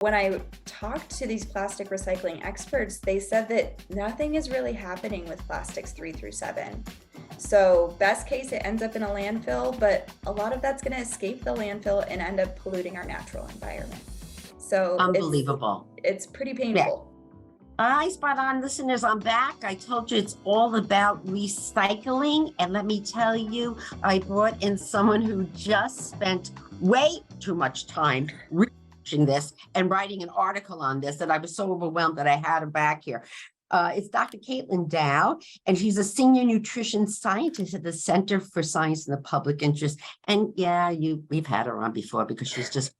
When I talked to these plastic recycling experts, they said that nothing is really happening with plastics 3 through 7. So best case, it ends up in a landfill, but a lot of that's going to escape the landfill and end up polluting our natural environment. So Unbelievable. it's pretty Yeah. painful. All right, spot on listeners, I'm back. I told you it's all about recycling. And let me tell you, I brought in someone who just spent way too much time researching this and writing an article on this that I was so overwhelmed that I had her back here. It's Dr. Caitlin Dow, and she's a senior nutrition scientist at the Center for Science in the Public Interest. And yeah, we've had her on before because she's just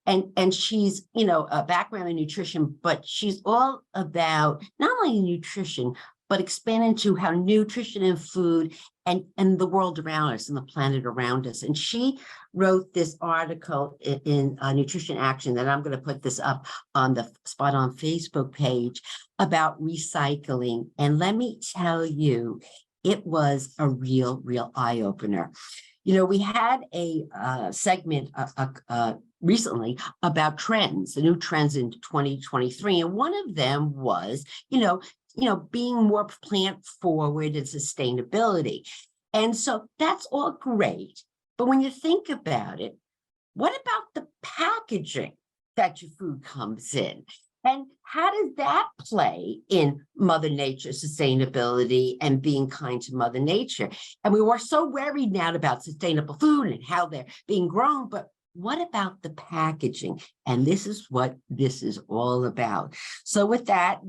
and she's, a background in nutrition, but she's all about not only nutrition, but expanding to how nutrition and food and the world around us and the planet around us. And she wrote this article in Nutrition Action that I'm going to put this up on the Spot On Facebook page about recycling. And let me tell you, it was a real eye opener. We had a segment recently about trends, the new trends in 2023. And one of them was, being more plant forward and sustainability. And so that's all great. But when you think about it, what about the packaging that your food comes in? And how does that play in Mother Nature's sustainability and being kind to Mother Nature? And we were so worried now about sustainable food and how they're being grown, but what about the packaging? And this is what this is all about. So with that,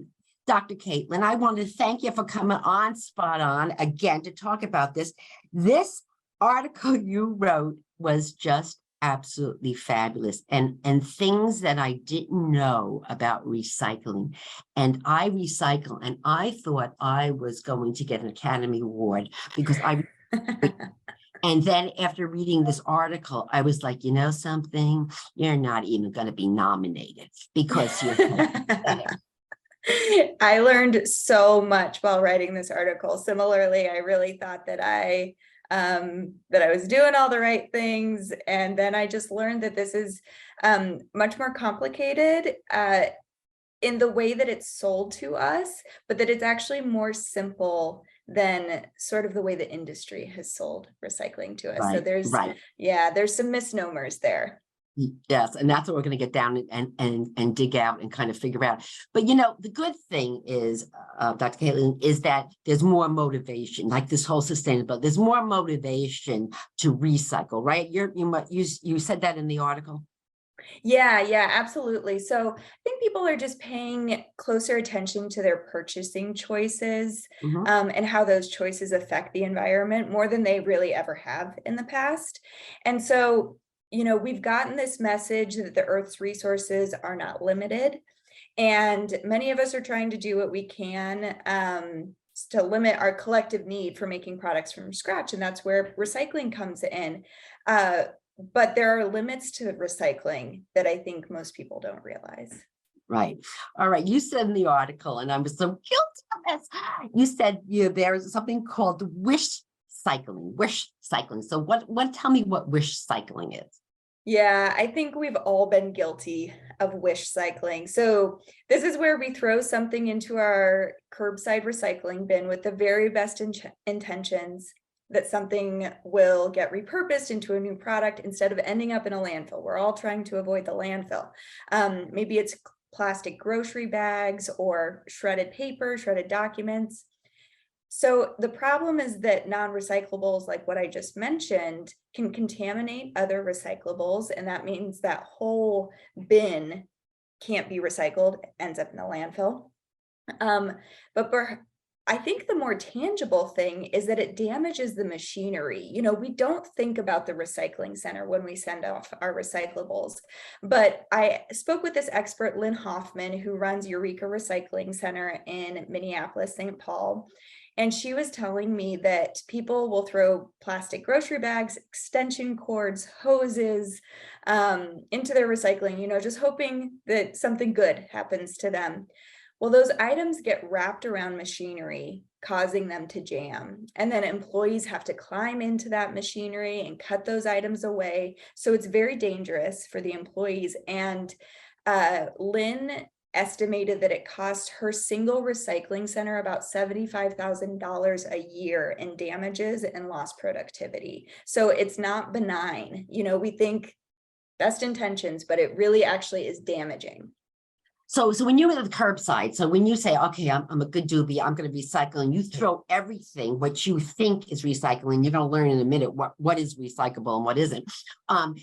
Dr. Caitlin, I want to thank you for coming on Spot On again to talk about this. This article you wrote was just absolutely fabulous, and things that I didn't know about recycling. And I recycle, and I thought I was going to get an Academy Award because I and then after reading this article, I was like, something, you're not even going to be nominated because you're I learned so much while writing this article. Similarly, I really thought that I was doing all the right things. And then I just learned that this is much more complicated in the way that it's sold to us, but that it's actually more simple than sort of the way the industry has sold recycling to us. So there's some misnomers there. Yes, and that's what we're going to get down and dig out and kind of figure out. But the good thing is, Dr. Caitlin, is that there's more motivation, like this whole sustainable. There's more motivation to recycle, right? You said that in the article. Yeah, absolutely. So I think people are just paying closer attention to their purchasing choices, and how those choices affect the environment more than they really ever have in the past. And so we've gotten this message that the Earth's resources are not limited. And many of us are trying to do what we can to limit our collective need for making products from scratch. And that's where recycling comes in. But there are limits to recycling that I think most people don't realize. Right. All right. You said in the article, and I was so guilty of this, you said there is something called wish cycling. So tell me what wish cycling is. Yeah, I think we've all been guilty of wish cycling. So this is where we throw something into our curbside recycling bin with the very best intentions that something will get repurposed into a new product instead of ending up in a landfill. We're all trying to avoid the landfill. Maybe it's plastic grocery bags or shredded paper, shredded documents. So the problem is that non-recyclables, like what I just mentioned, can contaminate other recyclables. And that means that whole bin can't be recycled, ends up in the landfill. I think the more tangible thing is that it damages the machinery. We don't think about the recycling center when we send off our recyclables. But I spoke with this expert, Lynn Hoffman, who runs Eureka Recycling Center in Minneapolis, St. Paul. And she was telling me that people will throw plastic grocery bags, extension cords, hoses into their recycling, just hoping that something good happens to them. Well, those items get wrapped around machinery, causing them to jam. And then employees have to climb into that machinery and cut those items away. So it's very dangerous for the employees. And Lynn estimated that it cost her single recycling center about $75,000 a year in damages and lost productivity. So it's not benign. You know, we think best intentions, but it really actually is damaging. So when you're at the curbside, so when you say, okay, I'm a good doobie, I'm going to recycle, and you throw everything what you think is recycling, you're going to learn in a minute what is recyclable and what isn't. And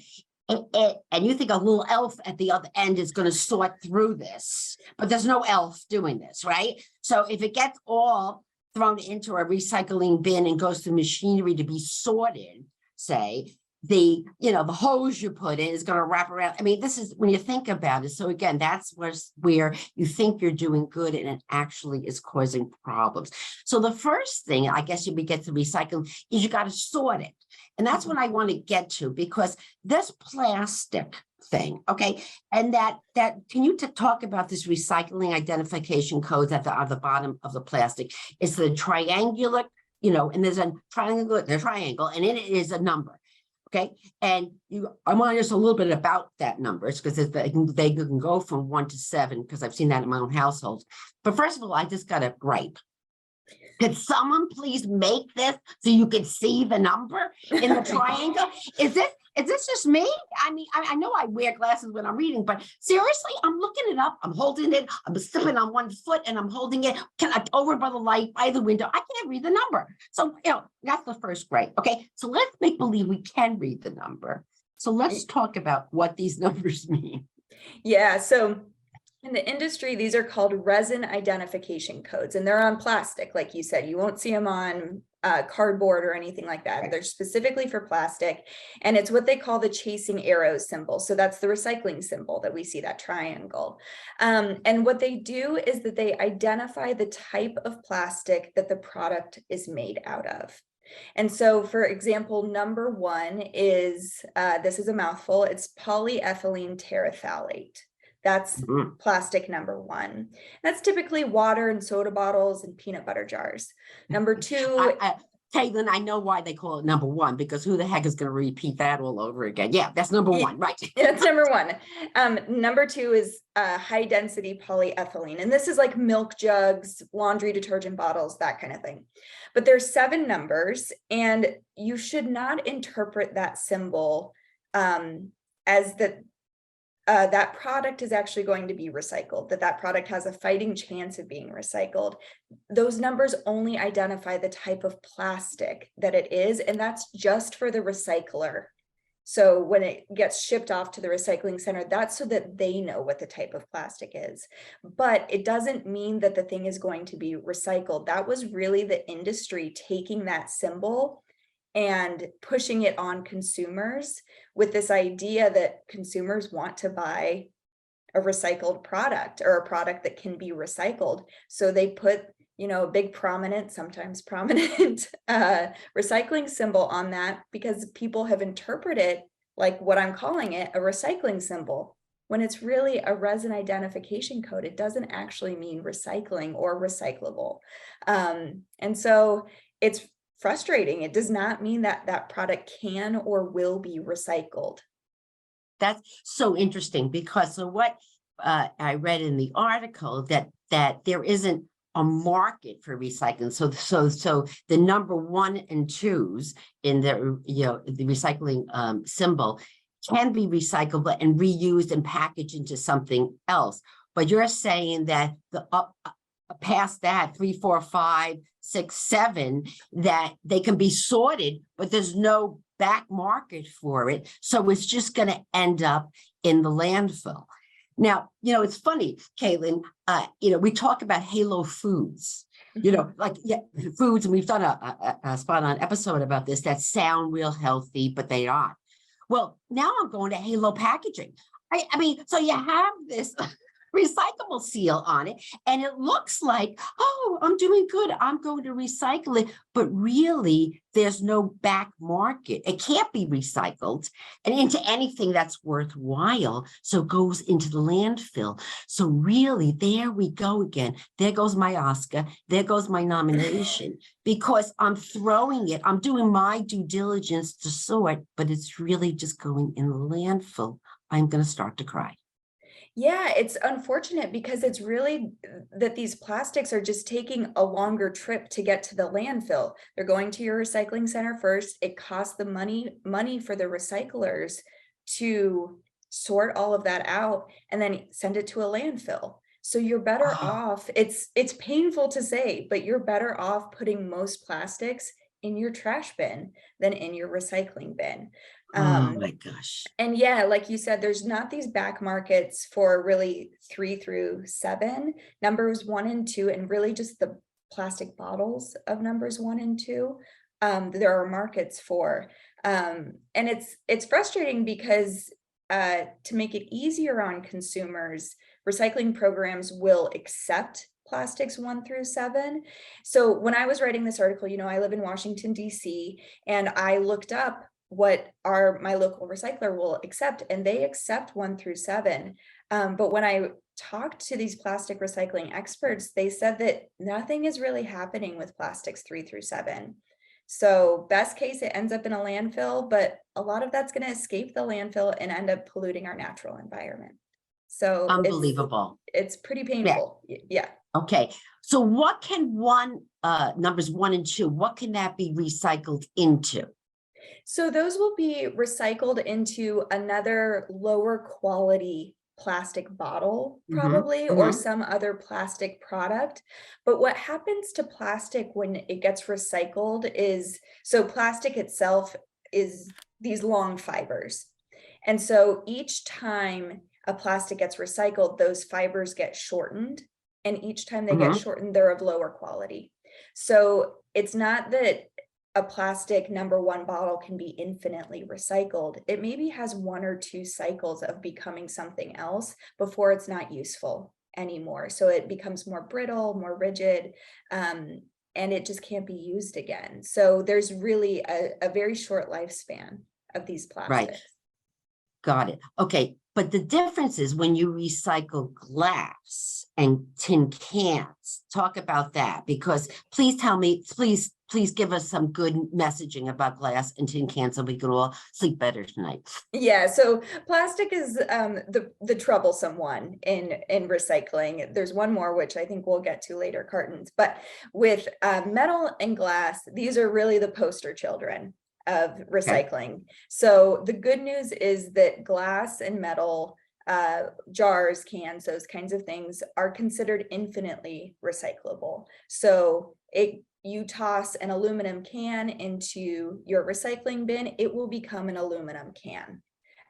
you think a little elf at the other end is going to sort through this, but there's no elf doing this, right? So if it gets all thrown into a recycling bin and goes through machinery to be sorted, say, the hose you put in is going to wrap around. I mean, this is when you think about it. So again, that's where you think you're doing good and it actually is causing problems. So the first thing I guess you get to recycle is you got to sort it. And that's what I want to get to, because this plastic thing, okay, and that can you talk about this recycling identification code at the bottom of the plastic? It's the triangular, and there's a triangle, and in it is a number. Okay, and I want to just a little bit about that numbers, because they can go from 1 to 7, because I've seen that in my own household. But first of all, I just got a gripe. Could someone please make this so you can see the number in the triangle? Is this just me? I mean, I know I wear glasses when I'm reading, but seriously, I'm looking it up. I'm holding it. I'm slipping on one foot and I'm holding it over by the light, by the window. I can't read the number. So, that's the first grade. Okay, so let's make believe we can read the number. So let's talk about what these numbers mean. Yeah, so in the industry, these are called resin identification codes, and they're on plastic. Like you said, you won't see them on cardboard or anything like that. They're specifically for plastic, and it's what they call the chasing arrows symbol. So that's the recycling symbol that we see, that triangle. And what they do is that they identify the type of plastic that the product is made out of. And so, for example, number 1 is, this is a mouthful, it's polyethylene terephthalate. That's plastic number 1. That's typically water and soda bottles and peanut butter jars. Number 2. Caitlin, I know why they call it number 1, because who the heck is going to repeat that all over again? Yeah, that's number 1, right? That's number 1. Number 2 is high density polyethylene. And this is like milk jugs, laundry detergent bottles, that kind of thing. But there's 7 numbers, and you should not interpret that symbol as that product is actually going to be recycled, that product has a fighting chance of being recycled. Those numbers only identify the type of plastic that it is, and that's just for the recycler. So when it gets shipped off to the recycling center, that's so that they know what the type of plastic is. But it doesn't mean that the thing is going to be recycled. That was really the industry taking that symbol and pushing it on consumers with this idea that consumers want to buy a recycled product, or a product that can be recycled. So they put, a big sometimes prominent recycling symbol on that, because people have interpreted like what I'm calling it, a recycling symbol, when it's really a resin identification code. It doesn't actually mean recycling or recyclable. And so it's frustrating. It does not mean that that product can or will be recycled. That's so interesting, because so what I read in the article that there isn't a market for recycling. So the number 1 and 2s in the recycling symbol can be recyclable and reused and packaged into something else. But you're saying that the past that 3, 4, 5, 6, 7, that they can be sorted, but there's no back market for it. So it's just going to end up in the landfill. Now, it's funny, Caitlin, we talk about halo foods, foods, and we've done a spot-on episode about this, that sound real healthy, but they aren't. Well, now I'm going to halo packaging. I mean, so you have this recyclable seal on it, and it looks like, oh, I'm doing good, I'm going to recycle it, but really there's no back market. It can't be recycled and into anything that's worthwhile, so it goes into the landfill. So really, there we go again. There goes my Oscar, there goes my nomination, because I'm throwing it, I'm doing my due diligence to sort, but it's really just going in the landfill. I'm going to start to cry. Yeah, it's unfortunate because it's really that these plastics are just taking a longer trip to get to the landfill. They're going to your recycling center first. It costs the money for the recyclers to sort all of that out and then send it to a landfill. So you're better Oh, off. It's painful to say, but you're better off putting most plastics in your trash bin than in your recycling bin. oh Um, my gosh. and yeah, like you said, there's not these back markets for really 3 through 7, numbers 1 and 2, and really just the plastic bottles of numbers 1 and 2. There are markets for, and it's frustrating because to make it easier on consumers, recycling programs will accept plastics 1 through 7. So when I was writing this article, I live in Washington, D.C., and I looked up what my local recycler will accept, and they accept 1 through 7. But when I talked to these plastic recycling experts, they said that nothing is really happening with plastics 3 through 7. So best case, it ends up in a landfill, but a lot of that's going to escape the landfill and end up polluting our natural environment. So Unbelievable. it's pretty Yeah. painful. Yeah. Okay. So what can numbers 1 and 2, what can that be recycled into? So those will be recycled into another lower quality plastic bottle, Hmm. probably, or Hmm. some other plastic product. But what happens to plastic when it gets recycled is, so plastic itself is these long fibers. And so each time a plastic gets recycled, those fibers get shortened. And each time they get Hmm. shortened, they're of lower quality. So it's not that a plastic number 1 bottle can be infinitely recycled. It maybe has 1 or 2 cycles of becoming something else before it's not useful anymore. So it becomes more brittle, more rigid, and it just can't be used again. So there's really a very short lifespan of these Right. plastics. Got it. Okay. But the difference is when you recycle glass and tin cans. Talk about that, because please tell me, please give us some good messaging about glass and tin cans so we can all sleep better tonight. Yeah, so plastic is the troublesome one in recycling. There's one more which I think we'll get to later, cartons. But with metal and glass, these are really the poster children of Okay. recycling. So the good news is that glass and metal, jars, cans, those kinds of things are considered infinitely recyclable. So you toss an aluminum can into your recycling bin, it will become an aluminum can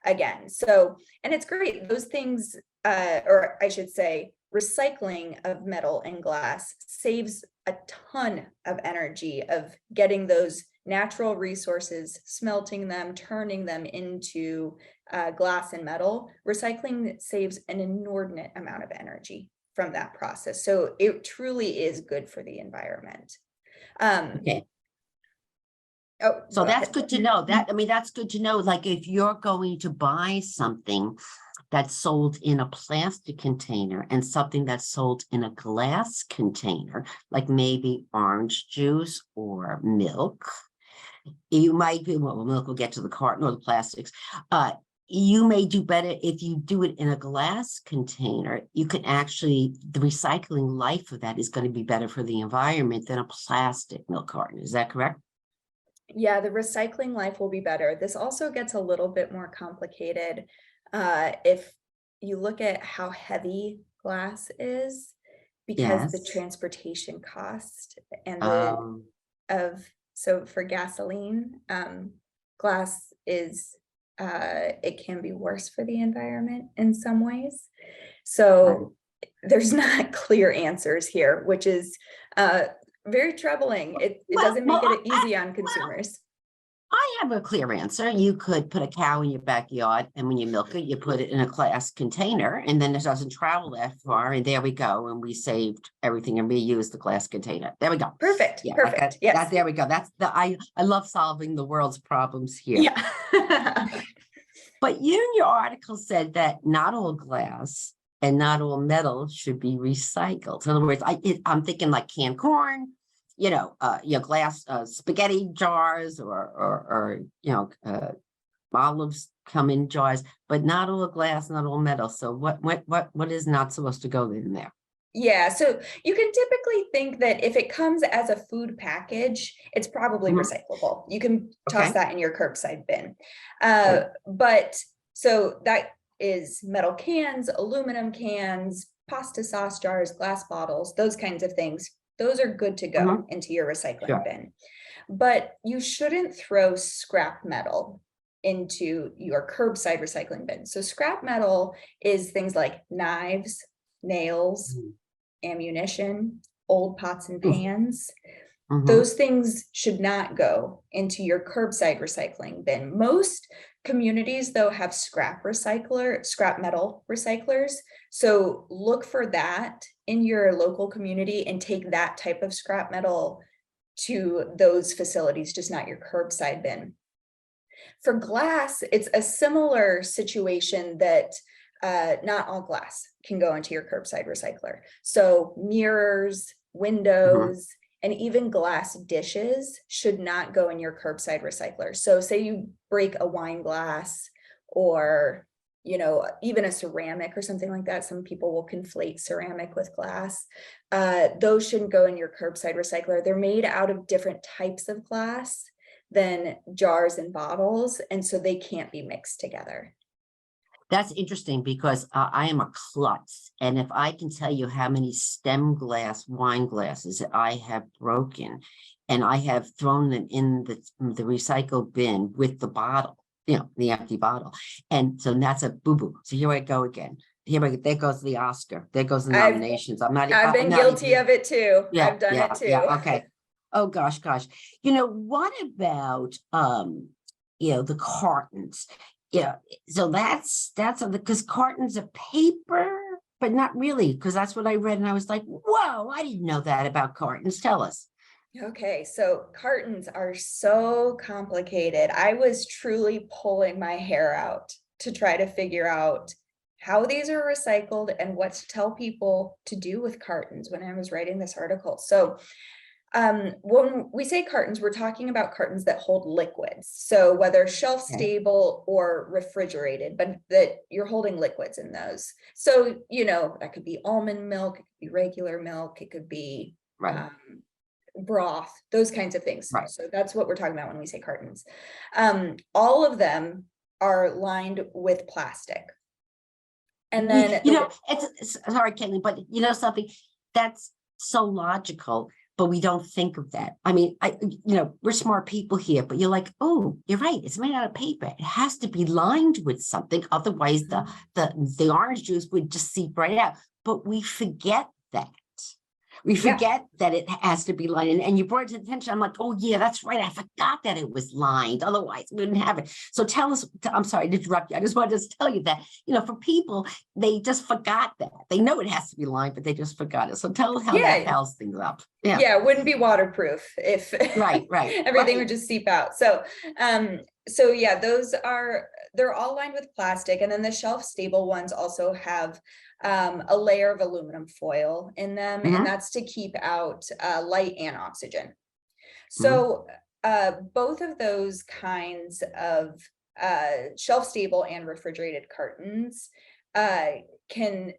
again. So, and it's great. Those things, or I should say, recycling of metal and glass saves a ton of energy of getting those natural resources, smelting them, turning them into glass and metal. Recycling saves an inordinate amount of energy from that process. So it truly is good for the environment. Um, Okay. oh, So go that's ahead. good to know. That's good to know. Like if you're going to buy something that's sold in a plastic container and something that's sold in a glass container, like maybe orange juice or milk, you might be, well, milk will get to the carton or the plastics. You may do better if you do it in a glass container. You can actually, the recycling life of that is going to be better for the environment than a plastic milk carton. Is that correct? Yeah, the recycling life will be better. This also gets a little bit more complicated if you look at how heavy glass is, because the Yes. transportation cost and the Um, of so for gasoline, glass is it can be worse for the environment in some ways. right. So there's not clear answers here, which is uh very troubling. It Well, doesn't well, make it easy on consumers. I have a clear answer. You could put a cow in your backyard, and when you milk it, you put it in a glass container, and then it doesn't travel that far. And there we go. And we saved everything and reused the glass container. There we go. Perfect, Yeah, like perfect. Yes. there we go. That's I love solving the world's problems here. Yeah. But you in your article said that not all glass and not all metal should be recycled. In other words, I'm thinking like canned corn, glass spaghetti jars or olives come in jars, but not all glass, not all metal. So what is not supposed to go in there? Yeah, so you can typically think that if it comes as a food package, it's probably Mhm. recyclable. You can toss Okay. that in your curbside bin. Right. But so that is metal cans, aluminum cans, pasta sauce jars, glass bottles, those kinds of things. Those are good to go Mhm. into your recycling Sure. bin. But you shouldn't throw scrap metal into your curbside recycling bin. So scrap metal is things like knives, nails, Mhm. ammunition, old pots and Mm. pans. Mhm. Those things should not go into your curbside recycling bin. Most communities, though, have scrap metal recyclers. So look for that in your local community and take that type of scrap metal to those facilities, just not your curbside bin. For glass, it's a similar situation that not all glass can go into your curbside recycler. So mirrors, Mhm. windows, and even glass dishes should not go in your curbside recycler. So say you break a wine glass or even a ceramic or something like that. Some people will conflate ceramic with glass. Those shouldn't go in your curbside recycler. They're made out of different types of glass than jars and bottles, and so they can't be mixed together. That's interesting because I am a klutz. And if I can tell you how many stem glass wine glasses that I have broken, and I have thrown them in the recycle bin with the bottle, the empty bottle. And so that's a boo-boo. So here I go again. There goes the Oscar. There goes the I've nominations. I've I'm been not guilty even, of it too. yeah, I've done it yeah, yeah. too. Okay. Oh gosh, gosh. What about the cartons? Yeah, so that's because cartons of paper, but not really, because that's what I read, and I was like, whoa, I didn't know that about cartons. Tell us. Okay, so cartons are so complicated. I was truly pulling my hair out to try to figure out how these are recycled and what to tell people to do with cartons when I was writing this article. So when we say cartons, we're talking about cartons that hold liquids. So whether shelf Okay. stable or refrigerated, but that you're holding liquids in those. So, that could be almond milk, it could be regular milk, it could be Right, um, broth, those kinds of things. right. So that's what we're talking about when we say cartons. All of them are lined with plastic. And then It's sorry, Caitlin, but something that's so logical, but we don't think of that. I mean, we're smart people here, but you're like, oh, you're right. It's made out of paper. It has to be lined with something, otherwise the orange juice would just seep right out. But we forget that. We yeah, forget that it has to be lined. And you brought it to attention. I'm like, oh, yeah, that's right. I forgot that it was lined. Otherwise, we wouldn't have it. So tell us, I'm sorry to interrupt you. I just wanted to tell you that, for people, they just forgot that. They know it has to be lined, but they just forgot it. So tell us how that yeah, pals things up. Yeah. yeah, it wouldn't be waterproof if Right, right, everything right. would just seep out. So yeah, they're all lined with plastic, and then the shelf stable ones also have a layer of aluminum foil in them, and Mm-hmm, that's to keep out light and oxygen. mm-hmm. So both of those kinds of shelf stable and refrigerated cartons can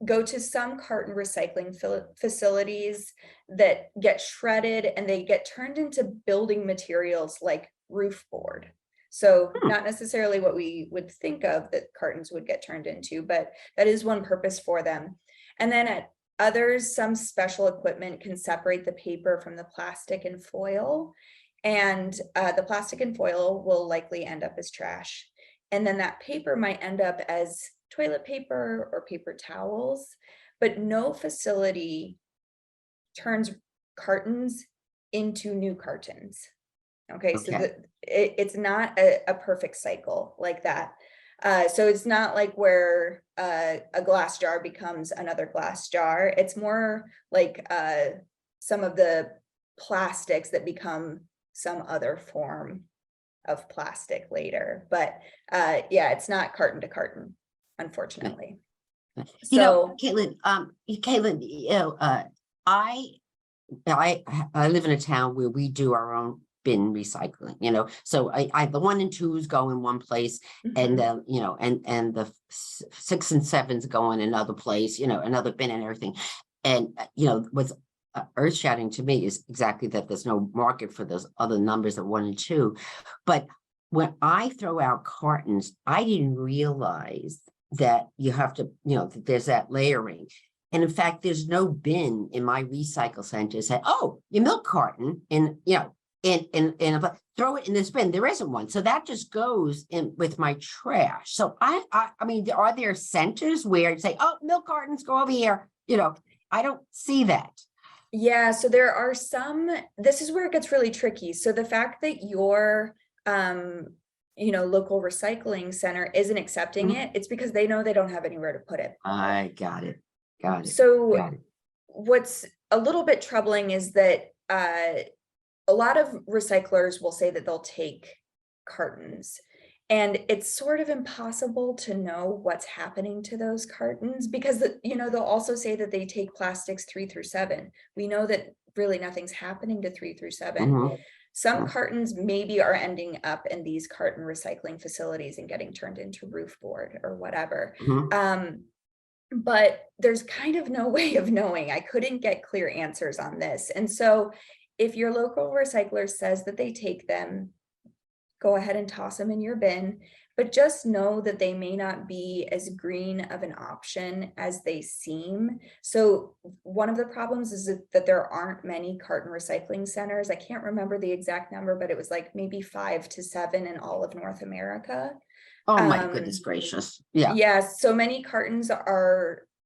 go to some carton recycling facilities that get shredded and they get turned into building materials like roof board. So Hmm. not necessarily what we would think of that cartons would get turned into, but that is one purpose for them. And then at others, some special equipment can separate the paper from the plastic and foil. And the plastic and foil will likely end up as trash. And then that paper might end up as toilet paper or paper towels, but no facility turns cartons into new cartons. Okay, so Okay. it's not a perfect cycle like that. So it's not like where a glass jar becomes another glass jar. It's more like some of the plastics that become some other form of plastic later. But yeah, it's not carton to carton, unfortunately. So Caitlin, I I live in a town where we do our own bin recycling, so I the 1 and 2s go in one place, and Mhm. and the 6 and 7s go in another place, another bin and everything. And what's earth shattering to me is exactly that there's no market for those other numbers of 1 and 2. But when I throw out cartons, I didn't realize that you have to, that there's that layering. And in fact, there's no bin in my recycle center that, oh, your milk carton and, throw it in this bin. There isn't one. So that just goes in with my trash. So I mean, are there centers where you say, oh, milk cartons go over here? I don't see that. Yeah, so there are some, this is where it gets really tricky. So the fact that your local recycling center isn't accepting Mhm. it, it's because they know they don't have anywhere to put it. I got it. Got it. So Got it. what's a little bit troubling is that a lot of recyclers will say that they'll take cartons, and it's sort of impossible to know what's happening to those cartons because they'll also say that they take plastics 3 through 7. We know that really nothing's happening to 3 through 7. Mhm. Some Yeah. cartons maybe are ending up in these carton recycling facilities and getting turned into roof board or whatever. Mhm. But there's kind of no way of knowing. I couldn't get clear answers on this. And so if your local recycler says that they take them, go ahead and toss them in your bin, but just know that they may not be as green of an option as they seem. So one of the problems is that there aren't many carton recycling centers. I can't remember the exact number, but it was like maybe 5 to 7 in all of North America. Oh my goodness Um, gracious. Yeah. yeah, so many cartons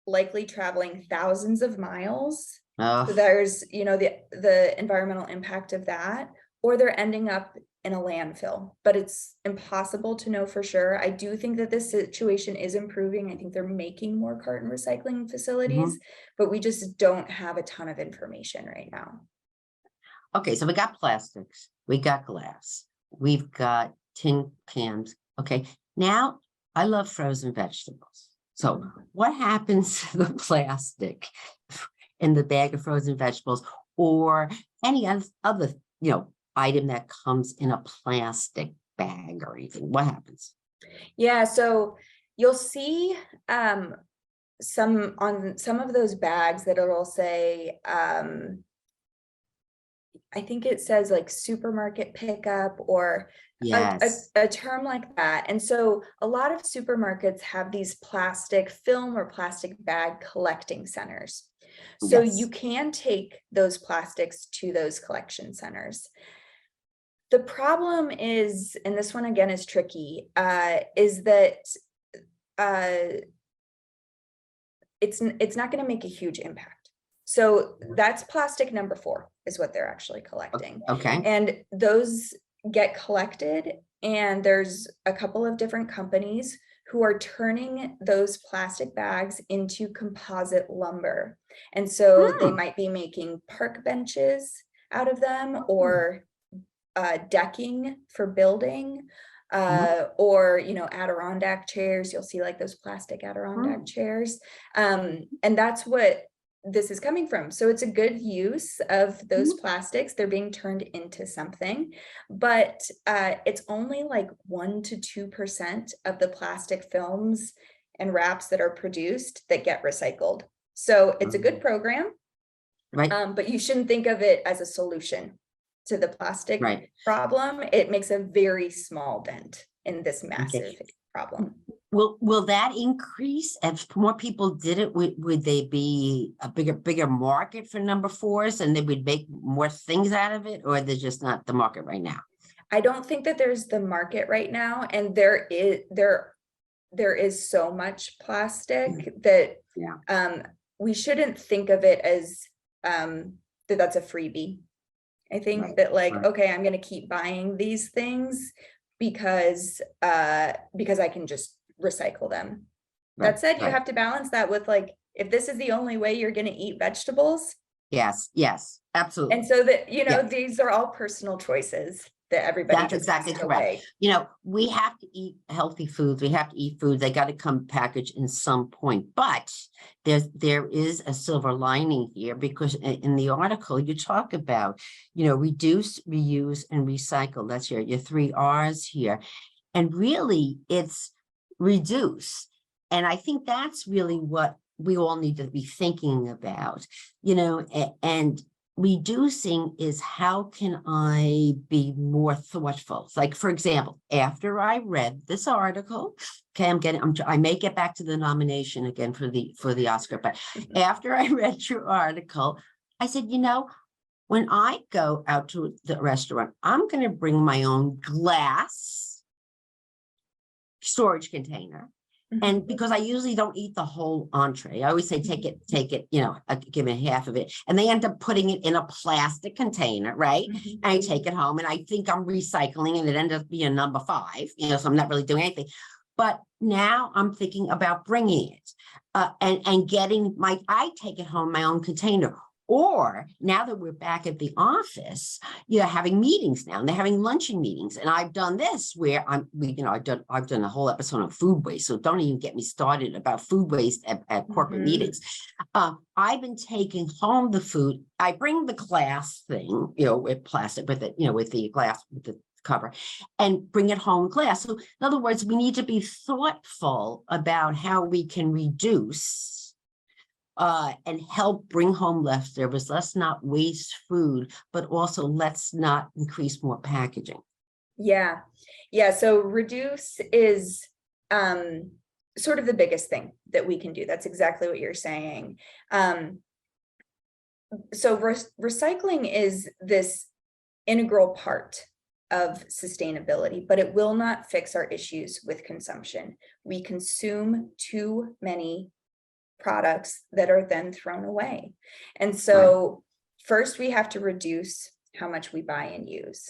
likely traveling thousands of miles. So Oh, there's, the environmental impact of that, or they're ending up in a landfill, but it's impossible to know for sure. I do think that this situation is improving. I think they're making more carton recycling facilities, mhm. but we just don't have a ton of information right now. Okay, so we got plastics, we got glass, we've got tin cans. Okay, now I love frozen vegetables. So Mhm. what happens to the plastic in the bag of frozen vegetables or any other, item that comes in a plastic bag or anything? What happens? Yeah, so you'll see on some of those bags that it'll say I think it says like supermarket pickup or Yes. a term like that. And so a lot of supermarkets have these plastic film or plastic bag collecting centers. So you Yes. can take those plastics to those collection centers. The problem is, and this one again is tricky, is that uh, it's not going to make a huge impact. So that's plastic number 4 is what they're actually collecting. Okay. And those get collected, and there's a couple of different companies who are turning those plastic bags into composite lumber. And so they Hmm. might be making park benches out of them or decking for building, Mhm. or Adirondack chairs. You'll see like those plastic Adirondack Mhm. chairs, and that's what this is coming from. So it's a good use of those Mhm. plastics. They're being turned into something, but it's only like 1 to 2% of the plastic films and wraps that are produced that get recycled. So it's a good Mhm. program, Right. but you shouldn't think of it as a solution to the plastic Right. problem. It makes a very small dent in this Okay. massive problem. Will that increase if more people did it? Would they be a bigger market for number 4s and they would make more things out of it, or there's just not the market right now? I don't think that there's the market right now, and there is so much plastic that Yeah. um, we shouldn't think of it as that's a freebie. I think Right. that like, Right. okay, I'm gonna keep buying these things because I can just recycle them. Right. That said, you Right. have to balance that with like, if this is the only way you're gonna eat vegetables, Yes. Yes. and Absolutely. so that, Yeah. these are all personal choices. that everybody That's just has exactly to correct. weigh. You know, we have to eat healthy foods. We have to eat foods. They got to come packaged in some point. But there is a silver lining here, because in the article you talk about, you know, reduce, reuse, and recycle. That's your 3 R's here. And really it's reduce. And I think that's really what we all need to be thinking about, you know, and reducing is, how can I be more thoughtful? It's like, for example, after I read this article, okay, I may get back to the nomination again for the Oscar, but after I read your article, I said, you know, when I go out to the restaurant, I'm going to bring my own glass storage container. And because I usually don't eat the whole entree, I always say, take it, you know, give me half of it. And they end up putting it in a plastic container, right? And I take it home and I think I'm recycling, and it ended up being number 5, you know, so I'm not really doing anything. But now I'm thinking about bringing it and getting I take it home, my own container. Or now that we're back at the office, you're having meetings now, and they're having luncheon meetings. And I've done this where I've done a whole episode on food waste. So don't even get me started about food waste at corporate meetings. I've been taking home the food. I bring the glass thing, you know, with plastic, with it, you know, with the glass, with the cover, and bring it home glass. So in other words, we need to be thoughtful about how we can reduce and help bring home leftovers. Let's not waste food, but also let's not increase more packaging. Yeah. So reduce is sort of the biggest thing that we can do. That's exactly what you're saying. So recycling is this integral part of sustainability, but it will not fix our issues with consumption. We consume too many products that are then thrown away. And so first we have to reduce how much we buy and use.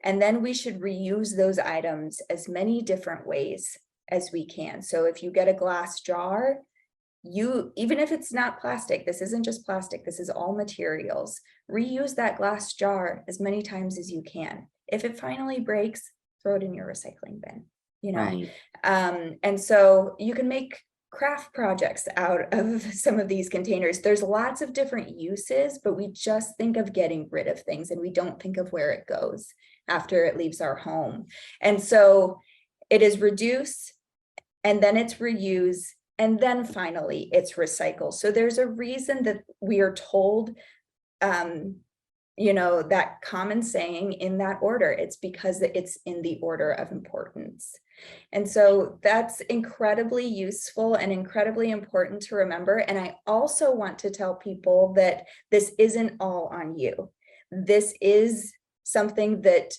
And then we should reuse those items as many different ways as we can. So if you get a glass jar, even if it's not plastic, this isn't just plastic, this is all materials, reuse that glass jar as many times as you can. If it finally breaks, throw it in your recycling bin, you know? And so you can make craft projects out of some of these containers. There's lots of different uses, but we just think of getting rid of things and we don't think of where it goes after it leaves our home. And so it is reduce, and then it's reuse, and then finally it's recycle. So there's a reason that we are told, you know, that common saying in that order. It's because it's in the order of importance. And so that's incredibly useful and incredibly important to remember. And I also want to tell people that this isn't all on you. This is something that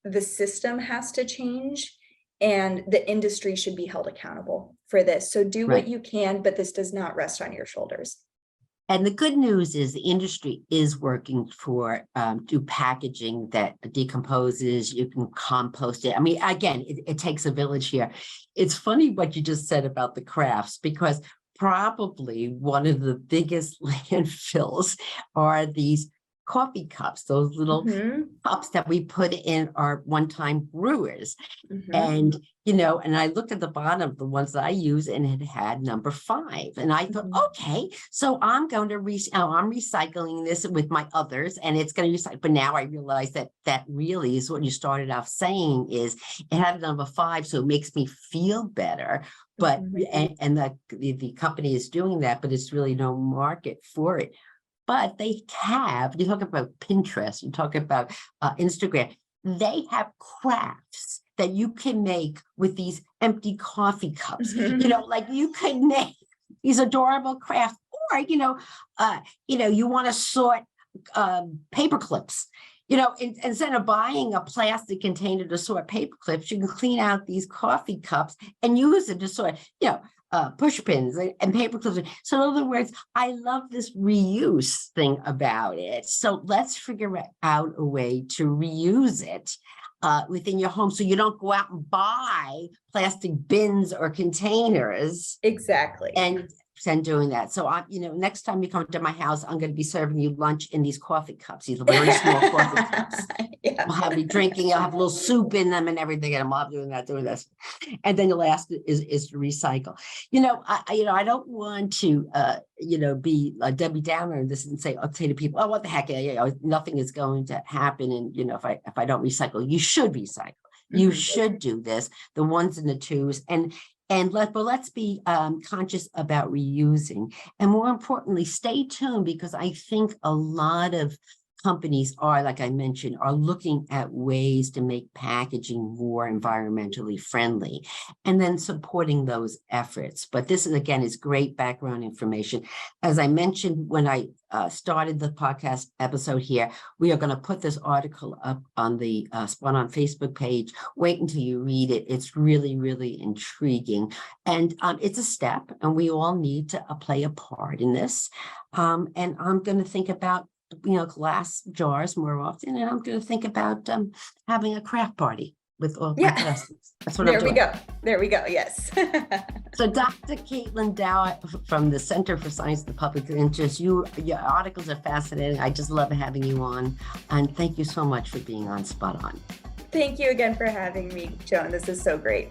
the system has to change, and the industry should be held accountable for this. So do what you can, but this does not rest on your shoulders. And the good news is the industry is working for do packaging that decomposes. You can compost it. I mean, again, it takes a village here. It's funny what you just said about the crafts, because probably one of the biggest landfills are these coffee cups, those little cups that we put in our one-time brewers. And, you know, and I looked at the bottom of the ones that I use, and it had number 5. And I thought, okay, so I'm going to I'm recycling this with my others, and it's going to recycle. But now I realize that that really is what you started off saying, is it had number 5, so it makes me feel better. But and the company is doing that, but it's really no market for it. But they have, you talk about Pinterest, you talk about Instagram, they have crafts that you can make with these empty coffee cups. You know, like you could make these adorable crafts, or, you know, you want to sort paper clips. You know, instead of buying a plastic container to sort paper clips, you can clean out these coffee cups and use it to sort, you know, push pins and paper clips. So in other words, I love this reuse thing about it. So let's figure out a way to reuse it within your home, so you don't go out and buy plastic bins or containers. Exactly. And doing that. So next time you come to my house, I'm going to be serving you lunch in these coffee cups, these very small coffee cups. Yeah. I'll have you drinking, I'll have a little soup in them and everything, and I'm all doing this. And then the last is to recycle. I don't want to be a Debbie Downer in this and say to people, oh, what the heck, nothing is going to happen. And if I don't recycle, you should recycle. You should do this, the ones and the twos, but let's be conscious about reusing, and more importantly, stay tuned, because I think a lot of companies are, like I mentioned, are looking at ways to make packaging more environmentally friendly, and then supporting those efforts. But this is great background information. As I mentioned when I started the podcast episode here, we are going to put this article up on the Spot On Facebook page. Wait until you read it. It's really, really intriguing. And it's a step, and we all need to play a part in this. And I'm going to think about glass jars more often, and I'm going to think about having a craft party with all my classmates. That's what I'm doing. There we go. Yes. So Dr. Caitlin Dow from the Center for Science of the Public Interest, your articles are fascinating. I just love having you on, and thank you so much for being on Spot On. Thank you again for having me, Joan. This is so great.